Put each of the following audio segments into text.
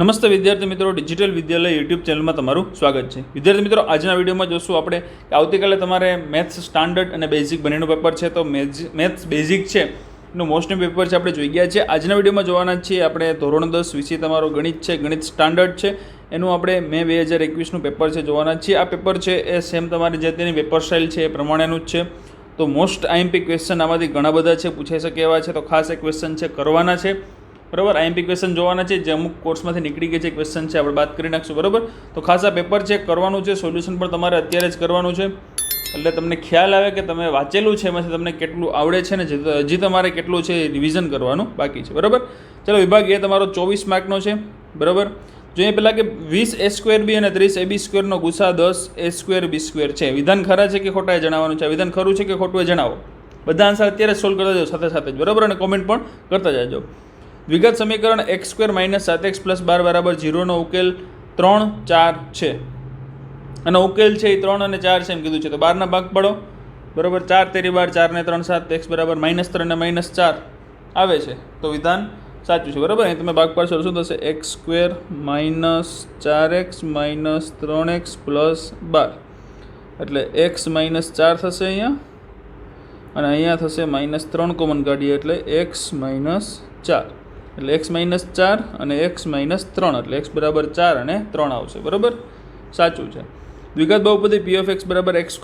નમસ્તે વિદ્યાર્થી મિત્રો, ડિજિટલ વિદ્યાલય યુટ્યુબ ચેનલમાં તમારું સ્વાગત છે. વિદ્યાર્થી મિત્રો, આજના વિડીયોમાં જોશું આપણે કે આવતીકાલે તમારે મેથ્સ સ્ટાન્ડર્ડ અને બેઝિક બંનેનું પેપર છે. તો મેથ્સ બેઝિક છે એનું મોસ્ટનું પેપર છે આપણે જોઈ ગયા છે. આજના વિડીયોમાં જોવાના છીએ આપણે ધોરણ 10 વિષય તમારો ગણિત છે, ગણિત સ્ટાન્ડર્ડ છે, એનું આપણે મે 2021નું પેપર છે જોવાના છીએ. આ પેપર છે એ સેમ તમારી જે તેની પેપર સ્ટાઇલ છે એ પ્રમાણેનું જ છે. તો મોસ્ટ આઈએમપી ક્વેશ્ચન આમાંથી ઘણા બધા છે, પૂછાઈ શકે એવા છે. તો ખાસ એક ક્વેશ્ચન છે કરવાના છે, બરાબર. આઈએમપી ક્વેશ્ચન જોવાના છે, જે અમુક કોર્સમાંથી નીકળી ગયા છે ક્વેશ્ચન છે, આપણે વાત કરી નાખશું, બરાબર. તો ખાસ આ પેપર ચેક કરવાનું છે, સોલ્યુશન પણ તમારે અત્યારે જ કરવાનું છે, એટલે તમને ખ્યાલ આવે કે તમે વાંચેલું છે એમાંથી તમને કેટલું આવડે છે ને હજી તમારે કેટલું છે રિવિઝન કરવાનું બાકી છે, બરાબર. ચલો, વિભાગ એ તમારો 24 માર્કનો છે, બરાબર. જોઈએ પહેલાં કે 20a² બી અને 30ab² નો ગુસા 10a² b² છે. વિધાન ખરા છે કે ખોટા એ જણાવવાનું છે. વિધાન ખરું છે કે ખોટું એ જણાવો. બધા આન્સર અત્યારે સોલ્વ કરતા જાઓ સાથે સાથે જ, બરાબર, અને કોમેન્ટ પણ કરતા જાજો. દ્વિઘાત સમીકરણ x² - 7x + 12 = 0 નો ઉકેલ 3, 4 છે. અને ઉકેલ છે એ 3 અને 4 છે એમ કીધું છે. તો 12 ના ભાગ પાડો, બરાબર. 4 તેરી 12, 4 ને 3 7, x બરાબર -3 અને -4 આવે છે. તો વિધાન સાચું છે, બરાબર. અહીં તમે ભાગ પાડશો શું થશે? x² - 4x - 3x + 12 એટલે x - 4 થશે અહીંયા, અને અહીંયા થશે -3 કોમન કાઢીએ એટલે x - 4 એટલે x - 4 અને x - 3 એટલે x બરાબર 4 અને 3 આવશે, બરાબર. સાચું છે. દ્વિઘાત બહુપદી p(x) = x²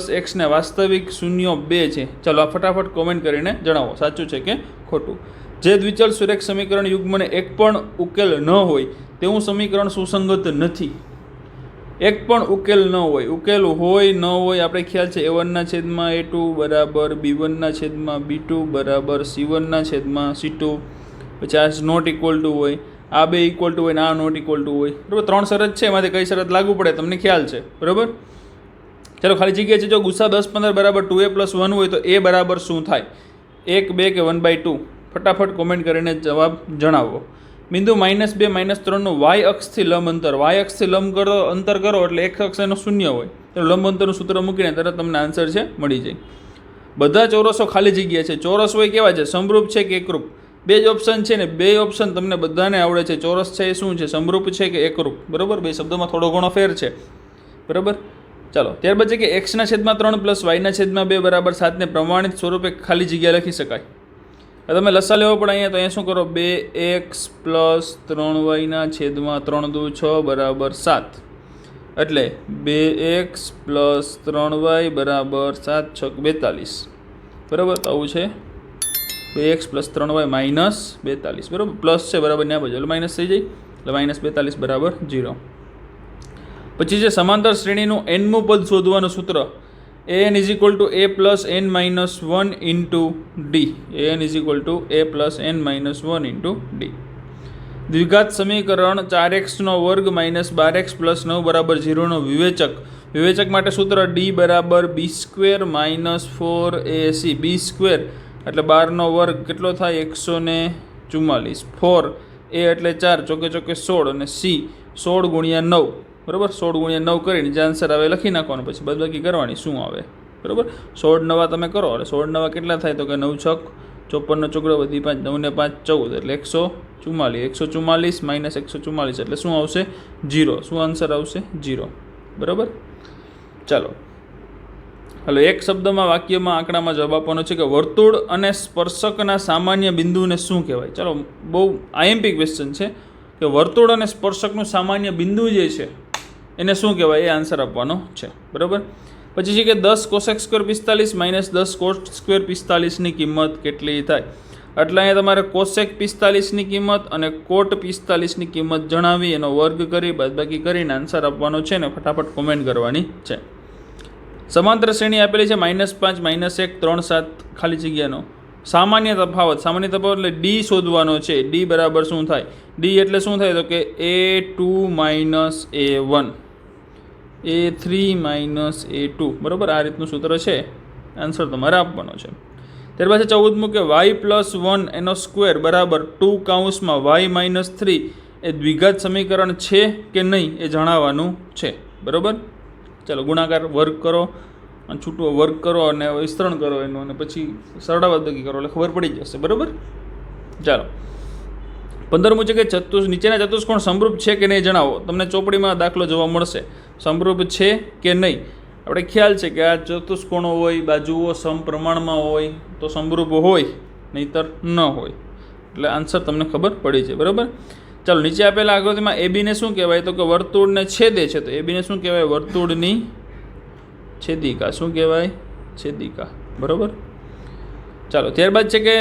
+ x ને વાસ્તવિક શૂન્યો 2 છે. ચાલો આ ફટાફટ કોમેન્ટ કરીને જણાવો સાચું છે કે ખોટું. જે દ્વિચલ સુરેખ સમીકરણ યુગ્મને એક પણ ઉકેલ ન હોય તેવું સમીકરણ સુસંગત નથી. એક પણ ઉકેલ ન હોય, ઉકેલ હોય ન હોય આપણે ખ્યાલ છે. a1/a2 = b1/b2 = c1/c2. પછી આ નોટ ઇક્વલ ટુ હોય, આ બે ઇક્વલ ટુ હોય ને આ નોટ ઇક્વલ ટુ હોય, બરાબર. 3 શરત છે, એમાંથી કઈ શરત લાગુ પડે તમને ખ્યાલ છે, બરાબર. ચાલો, ખાલી જગ્યા છે. જો ગુસા 10, 15 = 2a + 1 હોય તો એ બરાબર શું થાય? 1, 2 કે 1/2? ફટાફટ કોમેન્ટ કરીને જવાબ જણાવો. બિંદુ -2, -3 નું y અક્ષથી લંબ અંતર, y અક્ષથી લંબ અંતર કરો એટલે x અક્ષ એનો શૂન્ય હોય, તો લંબ અંતરનું સૂત્ર મૂકીને તરત તમને આન્સર છે મળી જાય. બધા ચોરસો ખાલી જગ્યા છે. ચોરસ હોય કેવા છે? સમરૂપ છે કે એકરૂપ? બે જ ઓપ્શન છે ને, બે ઓપ્શન તમને બધાને આવડે છે. ચોરસ છે એ શું છે? સમરૂપ છે કે એકરૂપ? બરાબર. બે શબ્દોમાં થોડો ઘણો ફેર છે, બરાબર. ચાલો, ત્યારબાદ છે કે x/3 + y/2 = 7 ને પ્રમાણિત સ્વરૂપે ખાલી જગ્યા લખી શકાય. તમે લસા લેવો પડે અહીંયા, તો અહીંયા શું કરો? 2x + 3y/3 = 6 એટલે 2x + 3y = 7 × 6 = 42, બરાબર. તો આવું છે 2x + 3y - 42, બરાબર. પ્લસ છે, બરાબર, ને આ બાજુ એટલે માઇનસ થઈ જાય એટલે -42 = 0. પછી છે સમાંતર શ્રેણીનું nમું પદ શોધવાનું સૂત્ર an = a + n - 1 × d. an = a + n - 1 × d. દ્વિઘાત સમીકરણ 4x² - 12x + 9 = 0 નો વિવેચક માટે સૂત્ર d = b² - 4ac. b² એટલે 12 કેટલો થાય? 144. 4 a એટલે 4, ચોકે 16, અને c 16 × 9, બરાબર. 16 × 9 કરીને જે આન્સર આવે લખી નાખવાનો, પછી બાદબાકી કરવાની શું આવે, બરાબર. 16 નવા તમે કરો એટલે 16 નવા કેટલા થાય? તો કે 9 × 6 = 54 નો ચોકડો વધી 5, 9 ને 5 14 એટલે 144. 144 - 144 એટલે શું આવશે? 0. શું આન્સર આવશે? 0, બરાબર. ચાલો, હાલો, એક શબ્દમાં વાક્યમાં આંકડામાં જવાબ આપવાનો છે કે વર્તુળ અને સ્પર્શકના સામાન્ય બિંદુને શું કહેવાય? ચાલો, બહુ આઈએમપી ક્વેશ્ચન છે કે વર્તુળ અને સ્પર્શકનું સામાન્ય બિંદુ જે છે એને શું કહેવાય, એ આન્સર આપવાનો છે, બરાબર. પછી છે કે 10 cosec² 45 - 10 cot² 45 ની કિંમત કેટલી થાય? એટલે અહીંયા તમારે cosec 45 ની કિંમત અને cot 45 ની કિંમત જણાવી એનો વર્ગ કરી બાદબાકી કરીને આન્સર આપવાનો છે ને ફટાફટ કોમેન્ટ કરવાની છે. સમાંતર શ્રેણી આપેલી છે -5, -1, 3, 7 ખાલી જગ્યાનો સામાન્ય તફાવત એટલે d શોધવાનો છે. d બરાબર શું થાય? d એટલે શું થાય? તો કે a2 - a1, a3 - a2, બરાબર. આ રીતનું સૂત્ર છે, આન્સર તમારે આપવાનો છે. ત્યારબાદ 14મું કે y + 1 એનો સ્ક્વેર બરાબર 2 y - 3 એ દ્વિઘાત સમીકરણ છે કે નહીં એ જણાવવાનું છે, બરાબર. ચાલો, ગુણાકાર વર્ગ કરો અને છૂટો વર્ગ કરો અને વિસ્તરણ કરો એનું, અને પછી સરળા બાદબાકી કરો એટલે ખબર પડી જશે, બરાબર. ચાલો, 15મું છે કે નીચેના ચતુષ્કોણ સમરૂપ છે કે નહીં જણાવો. તમને ચોપડીમાં દાખલો જોવા મળશે. સમરૂપ છે કે નહીં. આપણે ખ્યાલ છે કે આ ચતુષ્કોણો હોય, બાજુઓ સમપ્રમાણમાં હોય તો સમરૂપ હોય, નહીંતર ન હોય. એટલે આન્સર તમને ખબર પડી છે. બરાબર. ચાલો, નીચે આપેલા આકૃતિમાં એબીને શું કહેવાય? તો કે વર્તુળને છેદે છે. તો એબીને શું કહેવાય? વર્તુળની છેદિકા. શું કહેવાય? છેદિકા. બરાબર. ચાલો, ત્યારબાદ છે કે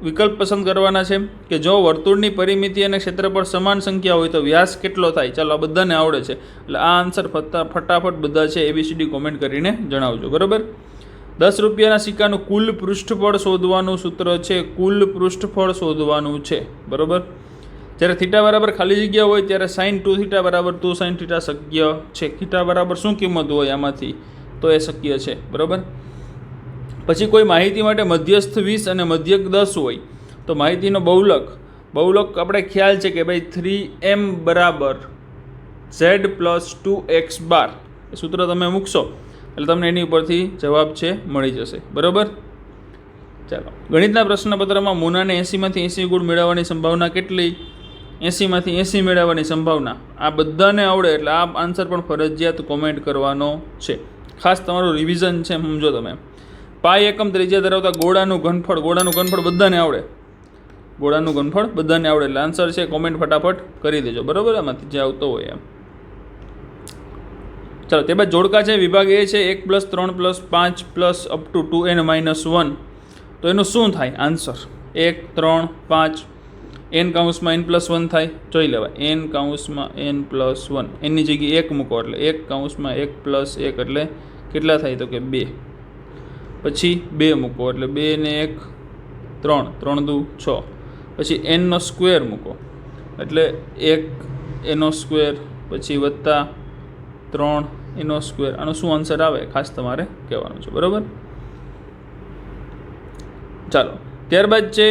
વિકલ્પ પસંદ કરવાના છે કે જો વર્તુળની પરિમિતિ અને ક્ષેત્રફળ સમાન સંખ્યા હોય તો વ્યાસ કેટલો થાય? ચાલો, આ બધાને આવડે છે એટલે આ આન્સર ફટાફટ બધા છે ABCD કોમેન્ટ કરીને જણાવજો. બરાબર. 10 રૂપિયાના સિક્કાનું કુલ પૃષ્ઠફળ શોધવાનું સૂત્ર છે. કુલ પૃષ્ઠફળ શોધવાનું છે. બરાબર. જ્યારે થીટા બરાબર ખાલી જગ્યા હોય ત્યારે sin 2θ બરાબર 2 sin θ શક્ય છે. થીટા બરાબર શું કિંમત હોય આમાંથી? તો એ શક્ય છે. બરાબર. પછી કોઈ માહિતી માટે મધ્યસ્થ 20 અને મધ્યક 10 હોય તો માહિતીનો બહુલક આપણે ખ્યાલ છે કે ભાઈ 3m બરાબર z પ્લસ 2x બાર. એ સૂત્ર તમે મૂકશો એટલે તમને એની ઉપરથી જવાબ છે મળી જશે. બરાબર. ચાલો, ગણિતના પ્રશ્નપત્રમાં મોનાને 80માંથી 80 ગુણ મેળવવાની સંભાવના કેટલી? 80માંથી 80 મેળવવાની સંભાવના. આ બધાને આવડે એટલે આ આન્સર પણ ફરજિયાત કોમેન્ટ કરવાનો છે. ખાસ તમારું રિવિઝન છે, સમજો તમે. પાઈ એકમ ત્રિજ્યા ધરાવતા ગોળાનું ઘનફળ બધાને આવડે. ગોળાનું ઘનફળ બધાને આવડે એટલે આન્સર છે કોમેન્ટ ફટાફટ કરી દેજો. બરાબર. આમાંથી જે આવતો હોય એમ. ચાલો, તે બાદ જોડકા છે. વિભાગ એ છે 1 + 3 + 5 + અપ ટુ 2n - 1. તો એનું શું થાય આન્સર? 1 3 5 n કૌંસમાં n+1 થાય. જોઈ લેવાય. n+1 એની જગ્યાએ 1 મૂકો એટલે 1 કૌંસમાં 1 + 1 એટલે કેટલા થાય? તો કે 2. પછી 2 મૂકો એટલે 2 ને 1 3 3 દુ 6. પછી n² મૂકો એટલે 1 એનો સ્ક્વેર પછી વત્તા 3 એનો સ્ક્વેર. આનો શું આન્સર આવે ખાસ તમારે કહેવાનું છે. બરાબર. ચાલો, ત્યારબાદ છે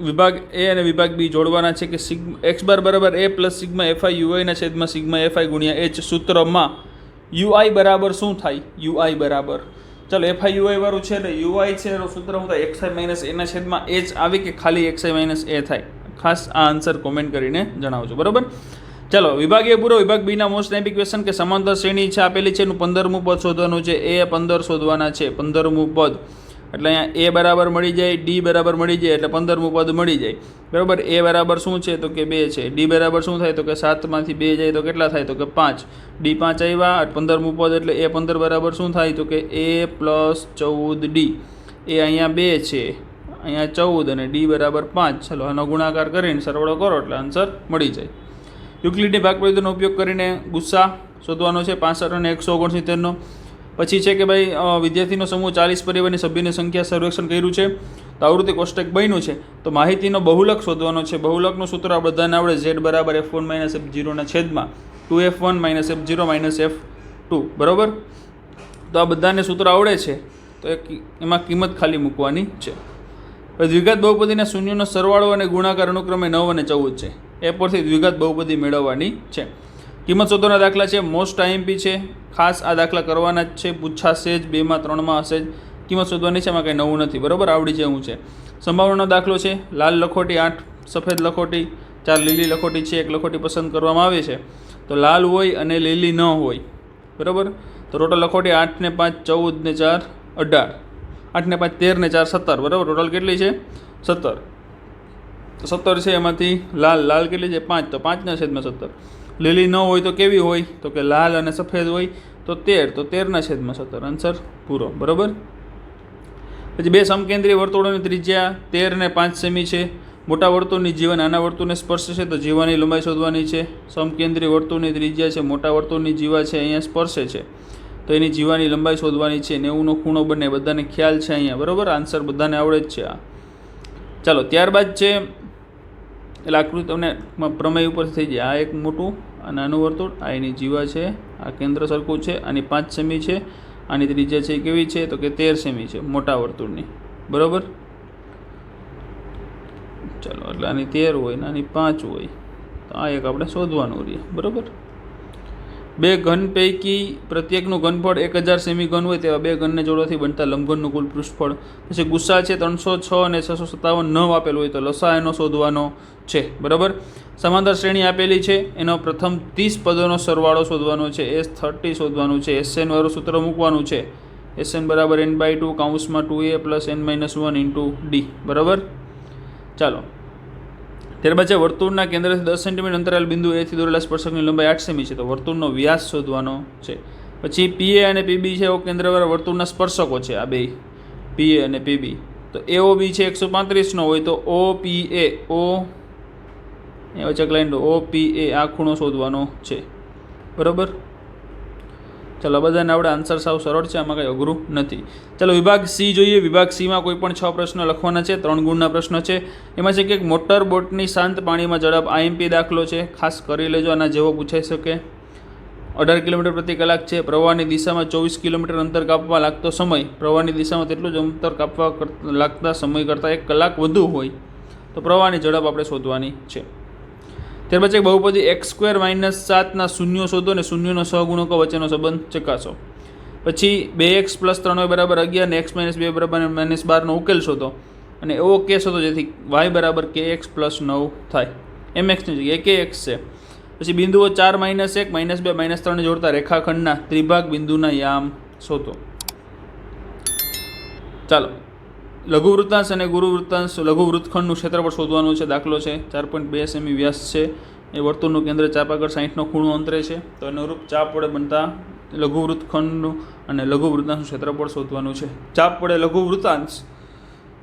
વિભાગ એ અને વિભાગ બી જોડવાના છે કે x બાર બરાબર a + σ fi ui છેદમાં σ fi ગુણ્યા h. સૂત્રમાં ui બરાબર શું થાય? ui બરાબર, ચાલો fi ui વાળું છે એટલે ui છે એનું સૂત્ર શું થાય? xi - a છેદમાં h આવે કે ખાલી xi - a થાય? ખાસ આ આન્સર કોમેન્ટ કરીને જણાવજો. બરાબર. ચાલો, વિભાગ એ પૂરો. વિભાગ બીના મોસ્ટ ટાઈપિક ક્વેશ્ચન કે સમાંતર શ્રેણી છે આપેલી છે એનું 15મું પદ શોધવાનું છે. એ 15 શોધવાના છે. 15મું પદ એટલે અહીંયા a બરાબર મળી જાય, d બરાબર મળી જાય એટલે 15મું પદ મળી જાય. બરાબર. a બરાબર શું છે? તો કે 2 છે. d બરાબર શું થાય? તો કે 7માંથી 2 જાય તો કેટલા થાય? તો કે 5. d 5 આવ્યા. 15મું પદ એટલે a 15 બરાબર શું થાય? તો કે a + 14d. એ અહીંયા 2 છે, અહીંયા 14 અને d બરાબર 5. ચાલો, આનો ગુણાકાર કરીને સરવાળો કરો એટલે આન્સર મળી જાય. યુક્લિડની ભાગ પદ્ધતિનો ઉપયોગ કરીને ગુસ્સા શોધવાનો છે 65 અને 169નો. પછી છે કે ભાઈ વિદ્યાર્થીનો સમૂહ 40 પરિવારની સભ્યની સંખ્યા સર્વેક્ષણ કર્યું છે તો આવૃત્તિ કોષ્ટક બન્યું છે. તો માહિતીનો બહુલક શોધવાનો છે. બહુલકનું સૂત્ર આ બધાને આવડે. z બરાબર f1 - f0 ના છેદમાં 2f1 - f0 - f2. બરાબર. તો આ બધાને સૂત્ર આવડે છે તો એમાં કિંમત ખાલી મૂકવાની છે. દ્વિઘાત બહુપદીના શૂન્યનો સરવાળો અને ગુણાકાર અનુક્રમે 9 અને 14 છે. એ પરથી દ્વિઘાત બહુપદી મેળવવાની છે. કિંમત શોધવાના દાખલા છે. મોસ્ટ IMP છે. ખાસ આ દાખલા કરવાના જ છે. પૂછાશે જ, 2 માં 3 માં હશે જ. કિંમત શોધવાની છે. એમાં કંઈ નવું નથી. બરાબર. આવડી જેવું છે. સંભાવનાનો દાખલો છે. લાલ લખોટી 8, સફેદ લખોટી 4, લીલી લખોટી છે 1 લખોટી પસંદ કરવામાં આવે છે. તો લાલ હોય અને લીલી ન હોય. બરાબર. તો ટોટલ લખોટી 8 ને 5 14 ને 4 18, 8 ને 5 13 ને 4 17. બરાબર. ટોટલ કેટલી છે? 17. તો 17 છે એમાંથી લાલ કેટલી છે? 5. તો 5 છેદમાં 17. લીલી ન હોય તો કેવી હોય? તો કે લાલ અને સફેદ હોય તો 13. તો 13 છેદમાં 17. આન્સર પૂરો. બરાબર. પછી 2 સમકેન્દ્રીય વર્તુળોની ત્રિજ્યા 13 ને 5 સેમી છે. મોટા વર્તુળની જીવા નાના વર્તુળને સ્પર્શે છે તો જીવાની લંબાઈ શોધવાની છે. સમકેન્દ્રીય વર્તુળની ત્રિજ્યા છે, મોટા વર્તુળની જીવા છે અહીંયા સ્પર્શે છે તો એની જીવાની લંબાઈ શોધવાની છે. 90નો ખૂણો બને બધાને ખ્યાલ છે અહીંયા. બરાબર. આન્સર બધાને આવડે જ છે આ. ચાલો, ત્યારબાદ છે એટલે આકૃતિ તમને પ્રમેય ઉપરથી થઈ જાય. આ એક મોટું આ નાનું વર્તુળ, આ એની જીવા છે, આ કેન્દ્ર સરખું છે, આની 5 સેમી છે, આની ત્રિજ્યા છે કેવી છે? તો કે 13 સેમી છે મોટા વર્તુળની. બરાબર. ચાલો, એટલે આની 13 હોય ને આની 5 હોય તો આ એક આપણે શોધવાનું રહીએ. બરાબર. બે ઘન પૈકી પ્રત્યેકનું ઘનફળ 1000 સેમી ઘન હોય તેવા બે ઘનને જોડવાથી બનતા લંબઘનનું કુલ પૃષ્ઠફળ. પછી ગુસ્સા છે 306 અને 657 ન આપેલું હોય તો લસા એનો શોધવાનો છે. બરાબર. સમાંતર શ્રેણી આપેલી છે, એનો પ્રથમ 30 પદોનો સરવાળો શોધવાનો છે, S30 શોધવાનું છે, SN વાળું સૂત્ર મૂકવાનું છે, SN બરાબર n/2 કૌંસમાં 2a plus n-1 into d. બરાબર. ચાલો, ત્યારબાદ છે વર્તુળના કેન્દ્રથી 10 સેન્ટીમીટર અંતરાલ બિંદુ એથી દોરેલા સ્પર્શકની લંબાઈ 8 સેમી છે, તો વર્તુળનો વ્યાસ શોધવાનો છે. પછી PA અને PB છે એવો કેન્દ્રવાળા વર્તુળના સ્પર્શકો છે, આ બે PA અને PB. તો AOB છે 135 નો હોય તો OPA એ વચ્ચે લાઈન OPA આ ખૂણો શોધવાનો છે. બરાબર. ચાલો, બધાને આપણે આન્સર સાવ સરળ છે, આમાં કંઈ અઘરું નથી. ચાલો વિભાગ C જોઈએ. વિભાગ Cમાં કોઈ પણ 6 પ્રશ્નો લખવાના છે, 3 ગુણના પ્રશ્નો છે. એમાં છે કે મોટર બોટની શાંત પાણીમાં ઝડપ IMP દાખલો છે, ખાસ કરી લેજો, આના જેવો પૂછાઈ શકે. 18 કિલોમીટર પ્રતિ કલાક છે. પ્રવાહની દિશામાં 24 કિલોમીટર અંતર કાપવા લાગતો સમય પ્રવાહની દિશામાં તેટલું જ અંતર કાપવા લાગતા સમય કરતાં 1 કલાક વધુ હોય તો પ્રવાહની ઝડપ આપણે શોધવાની છે. ત્યારબાદ છે બહુપદી x² - 7 ના શૂન્યો શોધો અને શૂન્યોનો સહગુણકો વચ્ચેનો સંબંધ ચકાસો. પછી 2x + 3y બરાબર 11 અને x - 2 બરાબર -12 નો ઉકેલ શોધો અને એવો કેસ હતો જેથી y બરાબર kx + 9 થાય. mxની જગ્યાએ kx છે. પછી બિંદુઓ 4 - 1 -2 -3 ને જોડતા રેખાખંડના ત્રિભાગ બિંદુના યામ શોધો. ચાલો, લઘુ વૃત્તાંશ અને ગુરુ વૃત્તાંશ લઘુ વૃત્તખંડનું ક્ષેત્રફળ શોધવાનું છે. દાખલો છે 4.2 સેમી વ્યાસ છે, એ વર્તુળનું કેન્દ્ર ચાપ આગળ 60 નો ખૂણો અંતરે છે, તો અનુરૂપ ચાપ વડે બનતા લઘુ વૃત્તખંડનું અને લઘુ વૃત્તાંશનું ક્ષેત્રફળ શોધવાનું છે. ચાપ વડે લઘુ વૃત્તાંશ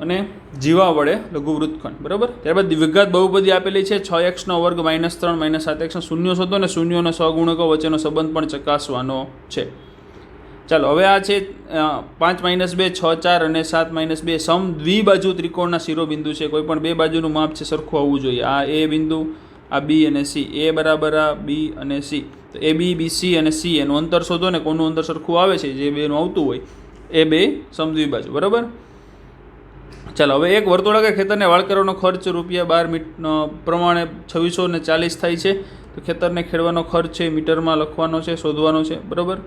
અને જીવા વડે લઘુ વૃત્તખંડ. બરાબર. ત્યારબાદ દ્વિઘાત બહુપદી આપેલી છે 6x² -3 -7x શૂન્યો શોધો અને શૂન્યોના સહગુણકો વચ્ચેનો સંબંધ પણ ચકાસવાનો છે. ચાલો, હવે આ છે 5 - 2 6 4 અને 7 - 2 સમ દ્વિબાજુ ત્રિકોણના શિરોબિંદુ છે. કોઈ પણ બે બાજુનું માપ છે સરખું આવવું જોઈએ. આ A બિંદુ, આ B અને C, A બરાબર આ B અને C, તો AB BC અને C એનું અંતર શોધો ને કોનું અંતર સરખું આવે છે, જે બેનું આવતું હોય એ બે સમદ્વિબાજુ. બરાબર. ચાલો, હવે એક વર્તુળાકાર ખેતરને વાળ કરવાનો ખર્ચ ₹12 પ્રમાણે 2640 થાય છે, તો ખેતરને ખેડવાનો ખર્ચ છે મીટરમાં લખવાનો છે, શોધવાનો છે. બરાબર.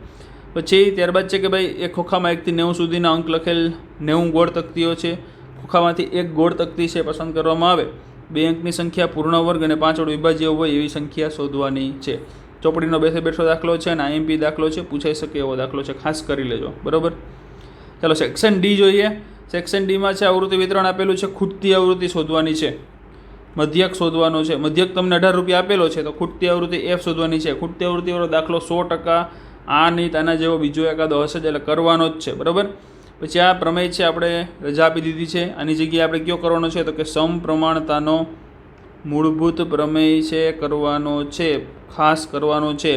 પછી ત્યારબાદ છે કે ભાઈ એક ખોખામાં 1 થી 9 સુધીના અંક લખેલ 90 ગોળ તકતીઓ છે. ખોખામાંથી એક ગોળ તકતી છે પસંદ કરવામાં આવે. 2 અંકની સંખ્યા, પૂર્ણ વર્ગ અને 5 વડે વિભાજ્ય હોય એવી સંખ્યા શોધવાની છે. ચોપડીનો બેઠો દાખલો છે અને IMP દાખલો છે, પૂછાઈ શકે એવો દાખલો છે, ખાસ કરી લેજો. બરાબર. ચાલો, સેક્શન D જોઈએ. સેક્શન Dમાં છે આવૃત્તિ વિતરણ આપેલું છે, ખૂટતી આવૃત્તિ શોધવાની છે, મધ્યક શોધવાનો છે. મધ્યક તમને 18 રૂપિયા આપેલો છે, તો ખૂટતી આવૃત્તિ F શોધવાની છે. ખૂટતી આવૃત્તિવાળો દાખલો 100% આ નહીં આના જેવો બીજો એકાદો હશે જ, એટલે કરવાનો જ છે. બરાબર. પછી આ પ્રમેય છે, આપણે રજા આપી દીધી છે. આની જગ્યાએ આપણે કયો કરવાનો છે, તો કે સમપ્રમાણતાનો મૂળભૂત પ્રમેય છે કરવાનો છે, ખાસ કરવાનો છે.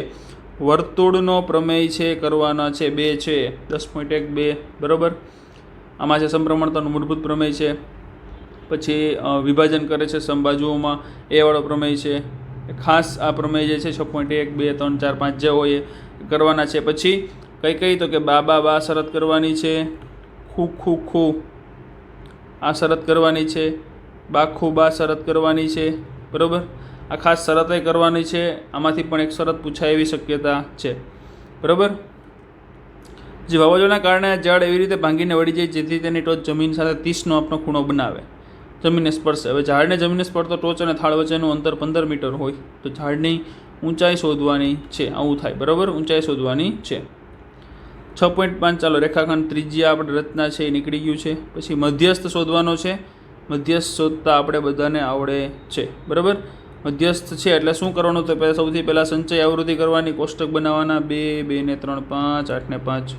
વર્તુળનો પ્રમેય છે કરવાના છે, 2 છે 10.1 બરાબર. આમાં છે સમપ્રમાણતાનું મૂળભૂત પ્રમેય છે. પછી વિભાજન કરે છે સમબાજુઓમાં એ વાળો પ્રમેય છે. ખાસ આ પ્રમેય જે છે 6.1 2 3 4 5 જે હોય એ કરવાના છે. પછી કઈ તો કે બા શરત કરવાની છે, ખુ આ શરત કરવાની છે, બા શરત કરવાની છે. બરાબર. આ ખાસ શરતે કરવાની છે. આમાંથી પણ એક શરત પૂછાય એવી શક્યતા છે. બરાબર. જે વાવાઝોડાના કારણે ઝાડ એવી રીતે ભાંગીને વળી જાય જેથી તેની ટોચ જમીન સાથે 30 નો આપનો ખૂણો બનાવે, જમીનને સ્પર્શે. હવે ઝાડને જમીનને સ્પર્શતો ટોચ અને થાળ વચ્ચેનું અંતર 15 મીટર હોય તો ઝાડની ઊંચાઈ શોધવાની છે. આવું થાય. બરાબર. ઊંચાઈ શોધવાની છે. 6.5 ચાલો, રેખાખંડ ત્રિજ્યા આપણે રચના છે એ નીકળી ગયું છે. પછી મધ્યસ્થ શોધવાનો છે. મધ્યસ્થ શોધતા આપણે બધાને આવડે છે. બરાબર. મધ્યસ્થ છે એટલે શું કરવાનું, તો સૌથી પહેલાં સંચય આવૃત્તિ કરવાની, કોષ્ટક બનાવવાના. 2 2 ને 3 5 8 ને 5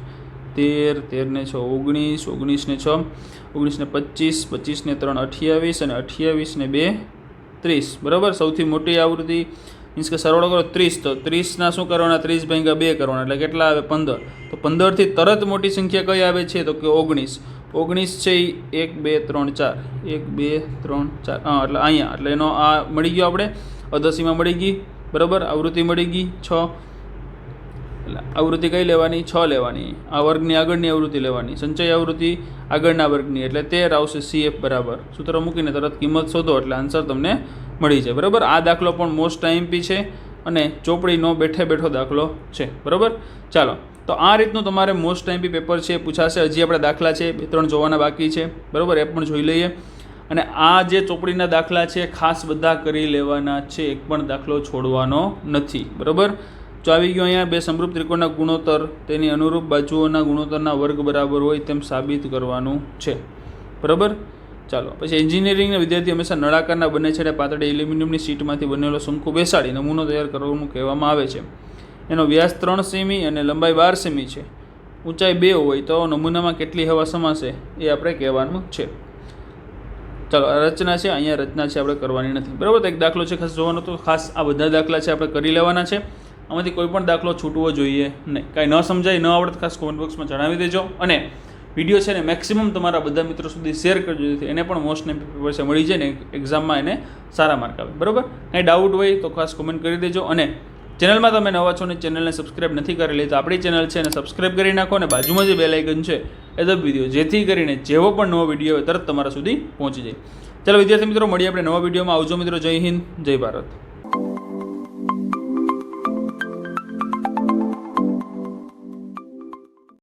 13 13 ને 6 19 19 ને 6 19 ને 25 25 ને 3 28 અને 28 ને 2 30. બરાબર. સૌથી મોટી આવૃત્તિ મીન્સ કે સરવાળો કરો 30, તો 30ના શું કરવાના, 30 × 2 કરવાના, એટલે કેટલા આવે 15. તો 15થી તરત મોટી સંખ્યા કઈ આવે છે, તો કે 19. 19 છે એ 1 2 3 4 1 2 3 4 હા, એટલે અહીંયા એટલે એનો આ મળી ગયો આપણે અધસીમાં મળી ગઈ. બરાબર. આવૃત્તિ મળી ગઈ 6. એટલે આવૃત્તિ કઈ લેવાની, 6 લેવાની. આ વર્ગની આગળની આવૃત્તિ લેવાની, સંચય આવૃત્તિ આગળના વર્ગની, એટલે 13 આવશે. CF બરાબર સૂત્ર મૂકીને તરત કિંમત શોધો એટલે આન્સર તમને મળી જાય. બરાબર. આ દાખલો પણ મોસ્ટ IMP છે અને ચોપડીનો બેઠે બેઠો દાખલો છે. બરાબર, ચાલો તો આ રીતનું તમારે મોસ્ટ ટાઈમપી પેપર છે પૂછાશે. હજી આપણે દાખલા છે 2-3 જોવાના બાકી છે. બરાબર, એ પણ જોઈ લઈએ. અને આ જે ચોપડીના દાખલા છે ખાસ બધા કરી લેવાના છે, એક પણ દાખલો છોડવાનો નથી. બરાબર, જો આવી ગયો અહીંયા 2 સમરૂપ ત્રિકોણના ગુણોત્તર તેની અનુરૂપ બાજુઓના ગુણોત્તરના વર્ગ બરાબર હોય તેમ સાબિત કરવાનું છે. બરાબર, ચાલો પછી એન્જિનિયરિંગના વિદ્યાર્થી હંમેશા નળાકારના બને છે અને પાતળી એલ્યુમિનિયમની શીટમાંથી બનેલો શંકુ બેસાડી નમૂનો તૈયાર કરવાનું કહેવામાં આવે છે. એનો વ્યાસ 3 સેમી અને લંબાઈ 12 સેમી છે. ઊંચાઈ 2 હોય તો નમૂનામાં કેટલી હવા સમાશે એ આપણે કહેવાનું છે. ચાલો આ રચના છે, અહીંયા રચના છે, આપણે કરવાની નથી. બરાબર, તો એક દાખલો છે ખાસ જોવાનો, તો ખાસ આ બધા દાખલા છે આપણે કરી લેવાના છે. આમાંથી કોઈ પણ દાખલો છૂટવો જોઈએ નહીં. કાંઈ ન સમજાય ન આવડે ખાસ કોમેન્ટ બોક્સમાં જણાવી દેજો. અને વિડીયો છે ને મેક્સિમમ તમારા બધા મિત્રો સુધી શેર કરજો, જેથી એને પણ મોસ્ટ ટાઈમપી પેપર છે મળી જાય ને એક્ઝામમાં એને સારા માર્ક આવે. બરાબર, કાંઈ ડાઉટ હોય તો ખાસ કોમેન્ટ કરી દેજો. અને ચેનલમાં તમે નવા છો ને ચેનલને સબસ્ક્રાઈબ નથી કરેલી તો આપણી ચેનલ છે એને સબસ્ક્રાઈબ કરી નાખો અને બાજુમાં જે બેલ આઇકન છે એ દબાવી દો, જેથી કરીને જેવો પણ નવો વિડીયો હોય તરત તમારા સુધી પહોંચી જાય. ચાલો વિદ્યાર્થી મિત્રો, મળીએ આપણે નવા વિડીયોમાં. આવજો મિત્રો, જય હિન્દ, જય ભારત.